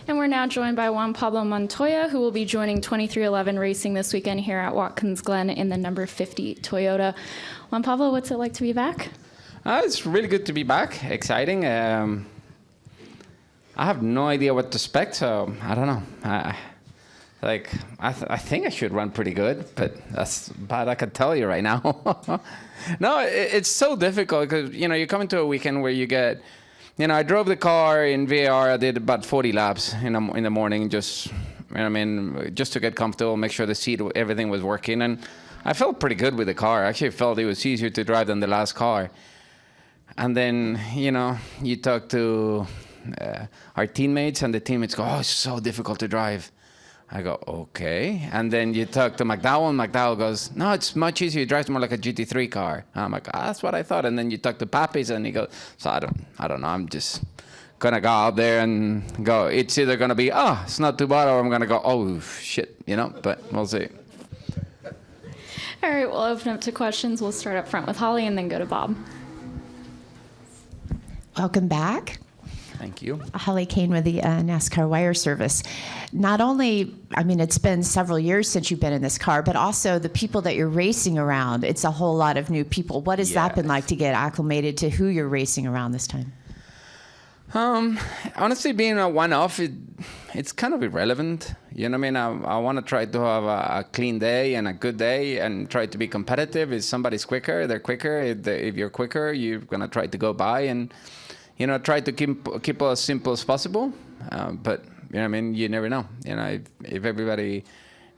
And we're now joined by Juan Pablo Montoya, who will be joining 2311 Racing this weekend here at Watkins Glen in the number 50 Toyota. Juan Pablo, what's it like to be back? It's really good to be back. Exciting. I have no idea what to expect, so I don't know. I think I should run pretty good, but that's bad I can tell you right now. No, it's so difficult because, you come into a weekend where you get, I drove the car in VAR. I did about 40 laps in the morning, just to get comfortable, make sure the seat, everything was working. And I felt pretty good with the car. I actually felt it was easier to drive than the last car. And then, you talk to our teammates, and the teammates go, "Oh, it's so difficult to drive." I go, "Okay." And then you talk to McDowell, and McDowell goes, "No, it's much easier. It drives more like a GT3 car." And I'm like, "That's what I thought." And then you talk to Papis, and he goes, "So I don't know. I'm just gonna go out there and go. It's either gonna be, it's not too bad, or I'm gonna go, oh shit, But we'll see." All right, we'll open up to questions. We'll start up front with Holly and then go to Bob. Welcome back. Thank you. Holly Kane with the NASCAR Wire Service. Not only, it's been several years since you've been in this car, but also the people that you're racing around. It's a whole lot of new people. What has that been like to get acclimated to who you're racing around this time? Honestly, being a one-off, it's kind of irrelevant. I want to try to have a clean day and a good day and try to be competitive. If somebody's quicker, they're quicker. If you're quicker, you're going to try to go by and, try to keep it as simple as possible. But, you never know. If everybody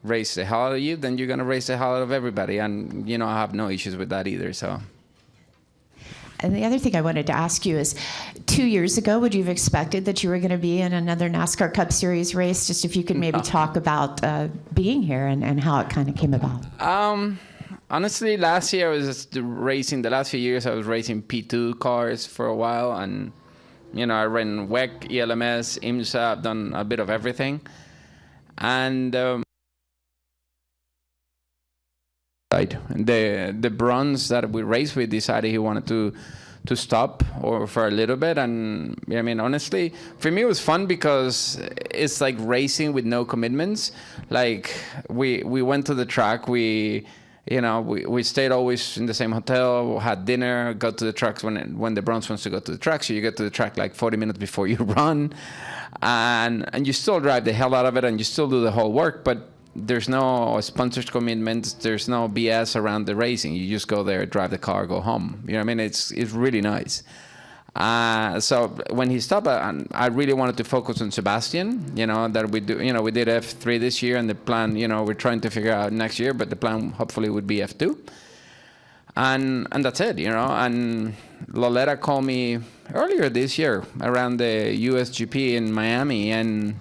races the hell out of you, then you're going to race the hell out of everybody. And, I have no issues with that either, so. And the other thing I wanted to ask you is, 2 years ago, would you have expected that you were going to be in another NASCAR Cup Series race? Just if you could maybe talk about being here and how it kind of came about. Honestly, last year I was just racing. The last few years I was racing P2 cars for a while. And, I ran WEC, ELMS, IMSA. I've done a bit of everything. And the bronze that we raced with decided he wanted to stop or for a little bit. And honestly, for me it was fun because it's like racing with no commitments. Like we went to the track, we stayed always in the same hotel, had dinner, go to the tracks when the bronze wants to go to the track. So you get to the track like 40 minutes before you run, and you still drive the hell out of it, and you still do the whole work, but there's no sponsors commitments. There's no BS around the racing. You just go there, drive the car, go home. It's really nice. So when he stopped, I really wanted to focus on Sebastian. That we do. We did F3 this year, and the plan. We're trying to figure out next year, but the plan hopefully would be F2. And that's it. And Loletta called me earlier this year around the USGP in Miami, and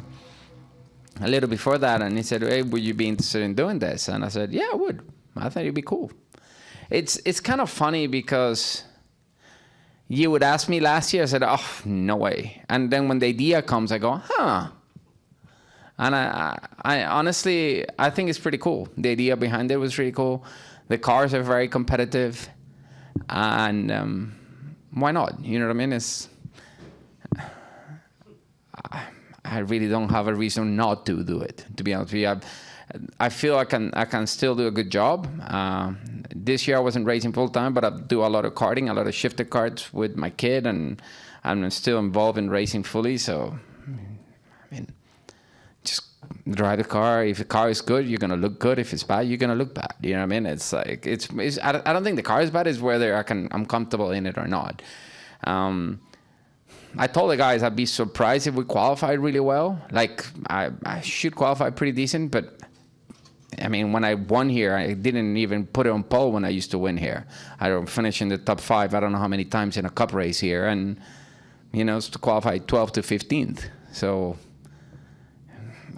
a little before that, and he said, "Hey, would you be interested in doing this?" And I said, "Yeah, I would. I thought it'd be cool." It's kind of funny because you would ask me last year, I said, "Oh, no way." And then when the idea comes, I go, "Huh." And I honestly, I think it's pretty cool. The idea behind it was really cool. The cars are very competitive, and why not? You know what I mean? I really don't have a reason not to do it, to be honest with you. I feel I can still do a good job. This year I wasn't racing full time, but I do a lot of karting, a lot of shifter karts with my kid, and I'm still involved in racing fully. So, just drive the car. If the car is good, you're gonna look good. If it's bad, you're gonna look bad. You know what I mean? It's like I don't think the car is bad. It's whether I'm comfortable in it or not. I told the guys I'd be surprised if we qualified really well. Like, I should qualify pretty decent, but, when I won here, I didn't even put it on pole when I used to win here. I don't finish in the top 5, I don't know how many times in a cup race here, and, it's to qualify 12th to 15th. So,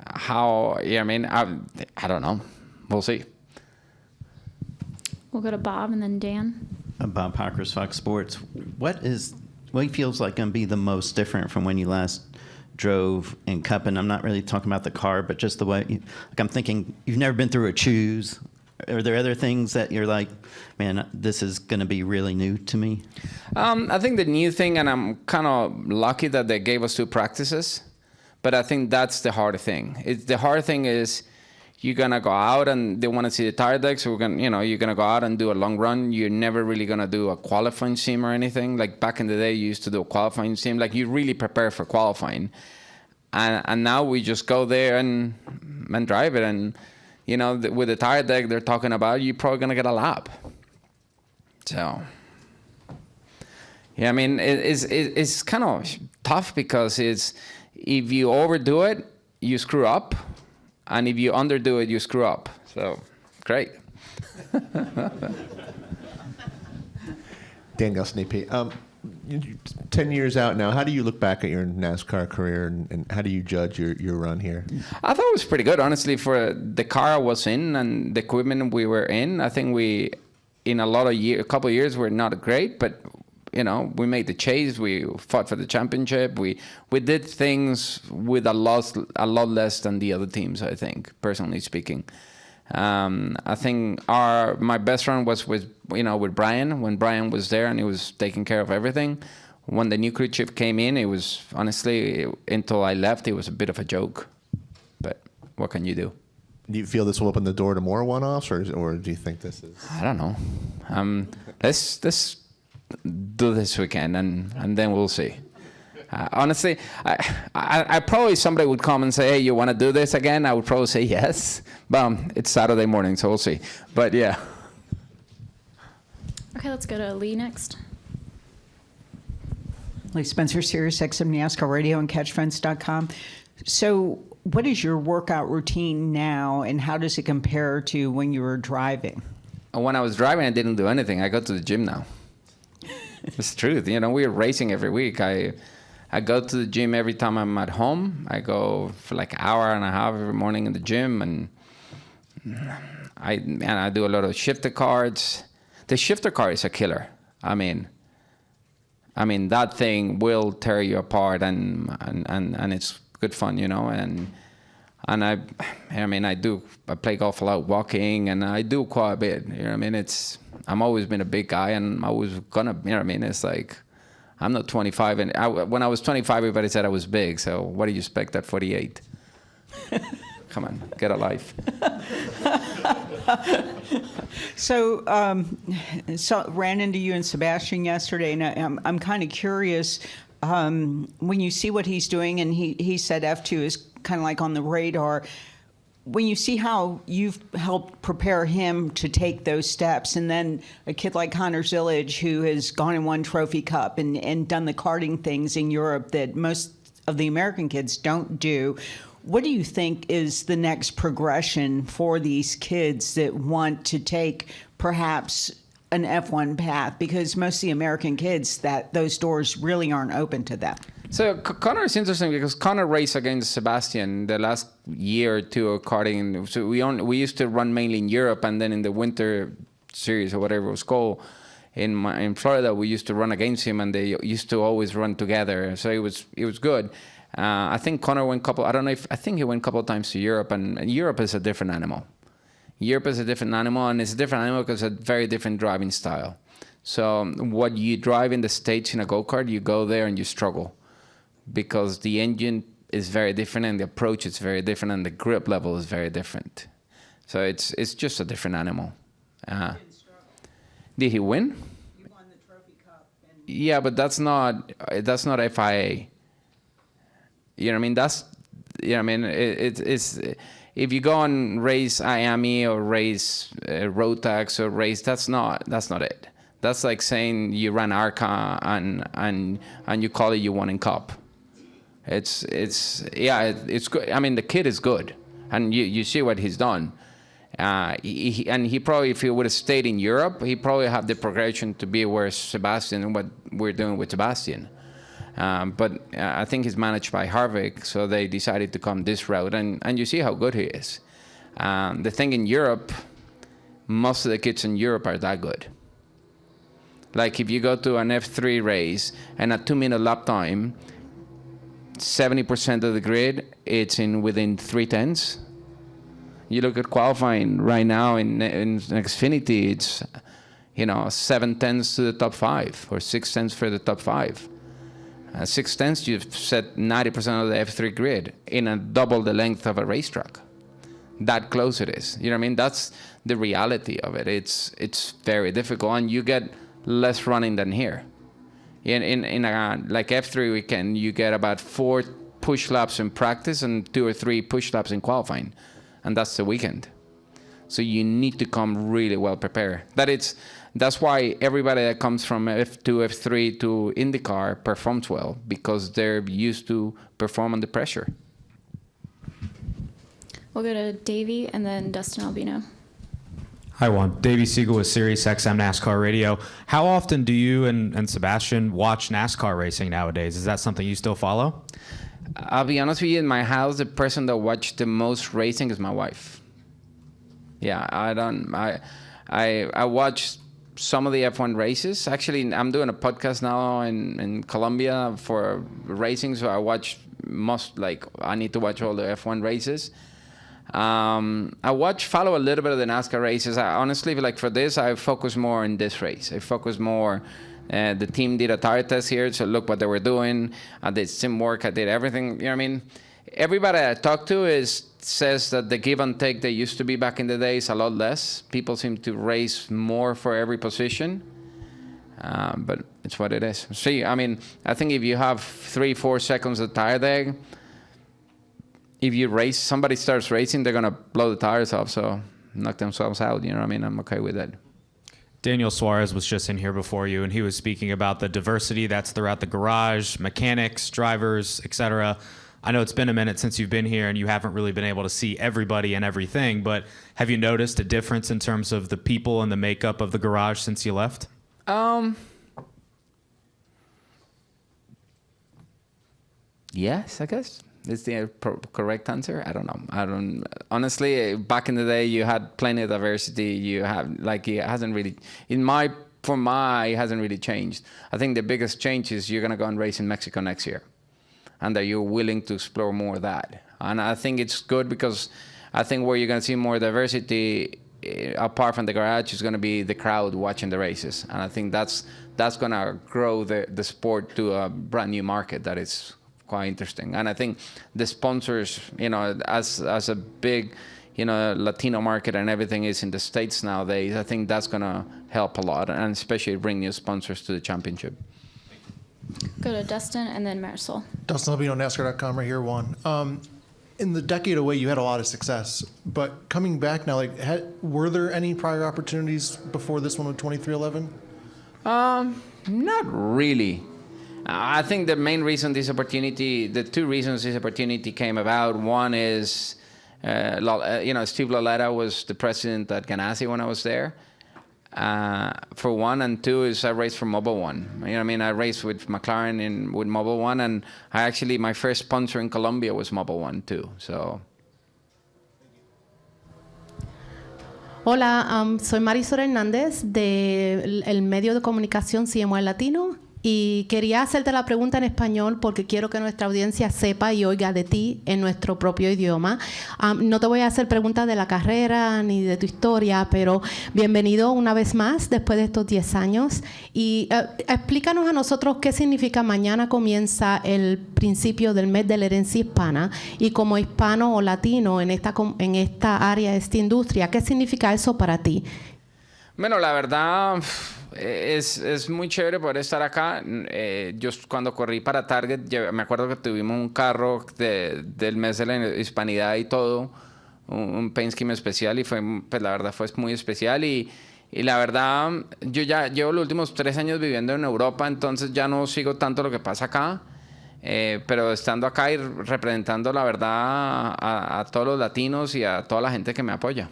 I don't know. We'll see. We'll go to Bob and then Dan. Bob Pockers, Fox Sports. What feels like going to be the most different from when you last drove in Cup? And I'm not really talking about the car, but just the way, I'm thinking you've never been through a choose. Are there other things that you're like, man, this is going to be really new to me? I think the new thing, and I'm kind of lucky that they gave us 2 practices, But I think that's the hard thing. The hard thing is you're gonna go out and they want to see the tire deck, so you're gonna go out and do a long run. You're never really gonna do a qualifying sim or anything. Like back in the day, you used to do a qualifying sim. Like you really prepare for qualifying, and now we just go there and drive it. And with the tire deck they're talking about, you're probably gonna get a lap. So yeah, I mean it's kind of tough because if you overdo it, you screw up. And if you underdo it, you screw up. So, great. Danielle Sneapy, 10 years out now, how do you look back at your NASCAR career and how do you judge your run here? I thought it was pretty good, honestly, for the car I was in and the equipment we were in. I think we, in a couple of years, were not great, but we made the chase. We fought for the championship. We did things with a lot less than the other teams, I think, personally speaking. I think my best run was with Brian, when Brian was there and he was taking care of everything. When the new crew chief came in, it was honestly, until I left, it was a bit of a joke. But what can you do? Do you feel this will open the door to more one-offs, or do you think this is? I don't know. Let's do this weekend and then we'll see. Honestly, I probably, somebody would come and say, hey, you want to do this again? I would probably say yes, but it's Saturday morning, so we'll see. But yeah. Okay, let's go to Lee next. Lee Spencer, Sirius XM NASCAR Radio and CatchFence.com. So what is your workout routine now, and how does it compare to when you were driving? When I was driving, I didn't do anything. I go to the gym now. It's the truth. We're racing every week. I go to the gym every time I'm at home. I go for like an hour and a half every morning in the gym, and I do a lot of shifter cards. The shifter card is a killer. I mean that thing will tear you apart, and it's good fun, And I play golf a lot, walking, and I do quite a bit. I'm always been a big guy, and I was gonna, it's like, I'm not 25, and when I was 25, everybody said I was big. So what do you expect at 48? Come on, get a life. So ran into you and Sebastian yesterday, and I'm kind of curious. When you see what he's doing, and he said F2 is kind of like on the radar, when you see how you've helped prepare him to take those steps, and then a kid like Connor Zillage, who has gone and won Trophy Cup and done the karting things in Europe that most of the American kids don't do, what do you think is the next progression for these kids that want to take perhaps an F1 path? Because most of the American kids, those doors really aren't open to them. So Connor is interesting because Connor raced against Sebastian the last year or two of karting. So we used to run mainly in Europe, and then in the winter series or whatever it was called in Florida, we used to run against him, and they used to always run together. So it was good. I think Connor went I think he went a couple of times to Europe, and Europe is a different animal. Europe is a different animal, and it's a different animal because it's a very different driving style. So what you drive in the States in a go-kart, you go there and you struggle because the engine is very different and the approach is very different and the grip level is very different. So it's just a different animal. Did he win? He won the Trophy Cup. Yeah, but that's not FIA. It's if you go and race IAME or race Rotax or race, that's not it. That's like saying you ran ARCA and you call it you won in Cup. It's good. I mean, the kid is good, and you see what he's done. He probably, if he would have stayed in Europe, he probably have the progression to be where Sebastian and what we're doing with Sebastian. But I think he's managed by Harvick, so they decided to come this route, and you see how good he is. The thing in Europe, most of the kids in Europe are that good. Like if you go to an F3 race and a 2-minute lap time, 70% of the grid, it's within 3/10. You look at qualifying right now in Xfinity, it's 7/10 to the top 5 or 6/10 for the top 5. 6/10, you've set 90% of the F3 grid in a double the length of a racetrack. That close it is. You know what I mean? That's the reality of it. It's very difficult, and you get less running than here. In a, like F3 weekend, you get about 4 push laps in practice and 2 or 3 push laps in qualifying, and that's the weekend. So you need to come really well prepared. That's why everybody that comes from F2, F3 to IndyCar performs well, because they're used to perform under pressure. We'll go to Davey and then Dustin Albino. Hi, Juan. Davey Siegel with Sirius XM NASCAR Radio. How often do you and Sebastian watch NASCAR racing nowadays? Is that something you still follow? I'll be honest with you, in my house, the person that watched the most racing is my wife. Yeah, I watch some of the F1 races. Actually, I'm doing a podcast now in Colombia for racing, so I need to watch all the F1 races. I follow a little bit of the NASCAR races. I honestly, like for this, I focus more on this race. I focus more. The team did a tire test here, so look what they were doing. I did sim work. I did everything. You know what I mean? Everybody I talk to says that the give and take that used to be back in the day is a lot less. People seem to race more for every position. But it's what it is. See, I mean, I think if you have 3-4 seconds of tire drag, if you race, somebody starts racing, they're going to blow the tires off, so knock themselves out. You know what I mean? I'm okay with that. Daniel Suarez was just in here before you, and he was speaking about the diversity that's throughout the garage, mechanics, drivers, etc. I know it's been a minute since you've been here, and you haven't really been able to see everybody and everything, but have you noticed a difference in terms of the people and the makeup of the garage since you left? Yes, I guess. Is the correct answer? I don't know. Honestly, back in the day, you had plenty of diversity. You have, it hasn't really, it hasn't really changed. I think the biggest change is you're going to go and race in Mexico next year, and that you're willing to explore more of that. And I think it's good, because I think where you're going to see more diversity, apart from the garage, is going to be the crowd watching the races. And I think that's going to grow the sport to a brand new market that is quite interesting. And I think the sponsors, as a big, Latino market and everything is in the States nowadays, I think that's going to help a lot, and especially bring new sponsors to the championship. Go to Dustin and then Marisol. Dustin Albino, NASCAR.com, right here, Juan. In the decade away, you had a lot of success, but coming back now, were there any prior opportunities before this one with 2311? Not really. I think the main reason the 2 reasons this opportunity came about, one is, Steve Loletta was the president at Ganassi when I was there, for one, and 2 is I raced for Mobil 1. You know what I mean? I raced with McLaren with Mobil 1, and my first sponsor in Colombia was Mobil 1 too, so. Hola, soy Marisol Hernández del medio de comunicación CMY Latino. Y quería hacerte la pregunta en español porque quiero que nuestra audiencia sepa y oiga de ti en nuestro propio idioma. No te voy a hacer preguntas de la carrera ni de tu historia, pero bienvenido una vez más después de estos 10 años. Y explícanos a nosotros qué significa mañana comienza el principio del mes de la herencia hispana, y como hispano o latino en esta área, esta industria, ¿qué significa eso para ti? Bueno, la verdad es muy chévere poder estar acá. Yo cuando corrí para Target, me acuerdo que tuvimos un carro del mes de la hispanidad y todo, un paint scheme especial, y la verdad fue muy especial. Y la verdad, yo ya llevo los últimos 3 años viviendo en Europa, entonces ya no sigo tanto lo que pasa acá. Pero estando acá y representando la verdad a todos los latinos y a toda la gente que me apoya.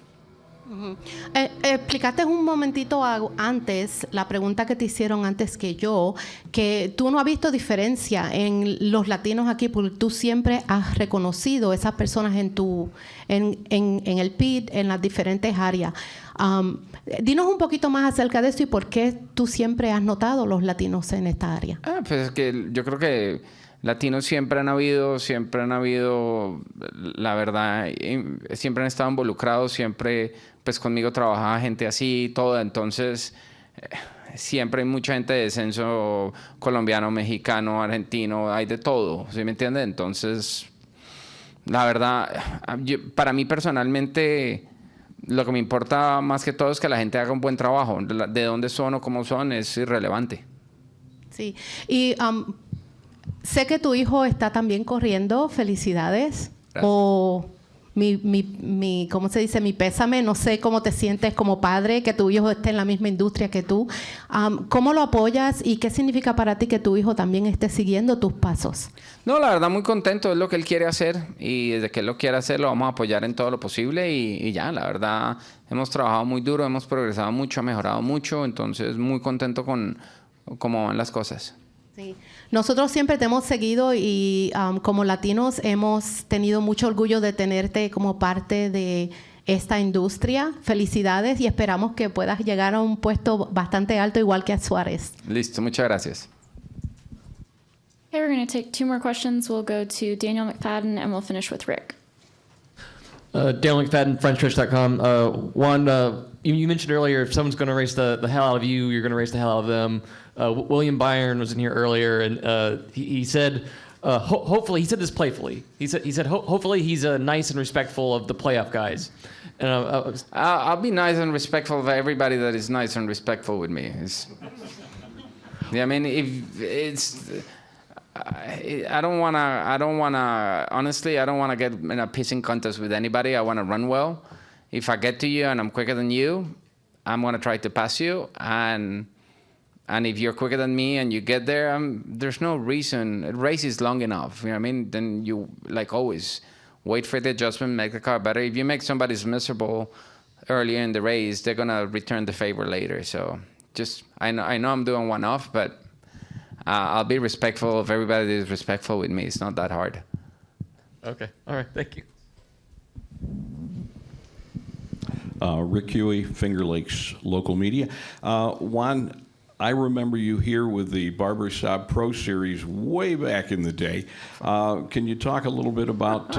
Explicaste un momentito antes, la pregunta que te hicieron antes que tú no has visto diferencia en los latinos aquí, porque tú siempre has reconocido esas personas en el pit, en las diferentes áreas. Dinos un poquito más acerca de eso y por qué tú siempre has notado los latinos en esta área. Pues es que yo creo que latinos siempre han habido, la verdad, siempre han estado involucrados, siempre pues conmigo trabajaba gente así y todo, entonces siempre hay mucha gente de descenso colombiano, mexicano, argentino, hay de todo, ¿sí me entiende? Entonces, la verdad, para mí personalmente, lo que me importa más que todo es que la gente haga un buen trabajo. De dónde son o cómo son es irrelevante. Sí, y sé que tu hijo está también corriendo. Felicidades. Gracias. O ¿cómo se dice? Mi pésame. No sé cómo te sientes como padre que tu hijo esté en la misma industria que tú. ¿Cómo lo apoyas y qué significa para ti que tu hijo también esté siguiendo tus pasos? No, la verdad muy contento, es lo que él quiere hacer y desde que él lo quiere hacer lo vamos a apoyar en todo lo posible y ya, la verdad hemos trabajado muy duro, hemos progresado mucho, ha mejorado mucho, entonces muy contento con cómo van las cosas. Sí. Nosotros siempre te hemos seguido y como latinos hemos tenido mucho orgullo de tenerte como parte de esta industria. Felicidades y esperamos que puedas llegar a un puesto bastante alto igual que a Suárez. Listo, muchas gracias. Okay, we're going to take 2 more questions. We'll go to Daniel McFadden and we'll finish with Rick. Daniel McFadden, FrenchTouch.com. Juan, you mentioned earlier if someone's going to race the hell out of you, you're going to race the hell out of them. William Byron was in here earlier, and he said, hopefully, he said this playfully. He said, hopefully he's nice and respectful of the playoff guys. And I'll be nice and respectful of everybody that is nice and respectful with me. Yeah, I mean, if it's. I don't wanna. Honestly, I don't wanna get in a pissing contest with anybody. I wanna run well. If I get to you and I'm quicker than you, I'm gonna try to pass you. And if you're quicker than me and you get there, there's no reason. The race is long enough. You know what I mean? Then you, like always, wait for the adjustment, make the car better. If you make somebody miserable earlier in the race, they're gonna return the favor later. So just I know I'm doing one off, but. I'll be respectful of everybody that is respectful with me. It's not that hard. Okay. All right. Thank you. Rick Huey, Finger Lakes Local Media. Juan, I remember you here with the Barbershop Pro Series way back in the day. Can you talk a little bit about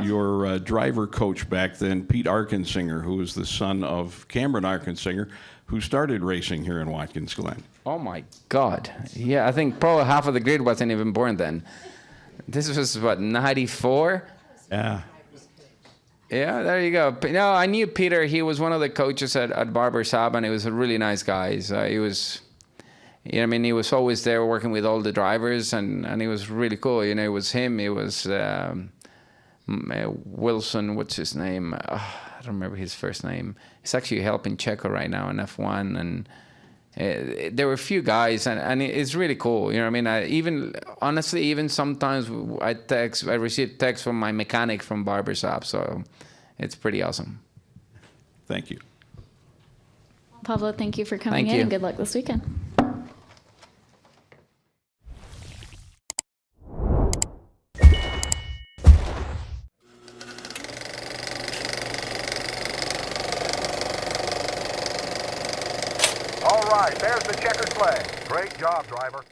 your driver coach back then, Pete Arkensinger, who was the son of Cameron Arkensinger, who started racing here in Watkins Glen? Oh my God. Yeah, I think probably half of the grid wasn't even born then. This was what, 94? Yeah. Yeah, there you go. No, I knew Peter. He was one of the coaches at Barbershop, and he was a really nice guy. So he was, you know, I mean, he was always there working with all the drivers, and he was really cool. You know, it was him. It was Wilson. What's his name? I don't remember his first name. He's actually helping Checo right now in F1, and there were a few guys, and it's really cool. You know what I mean? Even sometimes I receive texts from my mechanic from Barbershop, so it's pretty awesome. Thank you. Pablo, thank you for coming in, and good luck this weekend. All right, there's the checkered flag. Great job, driver.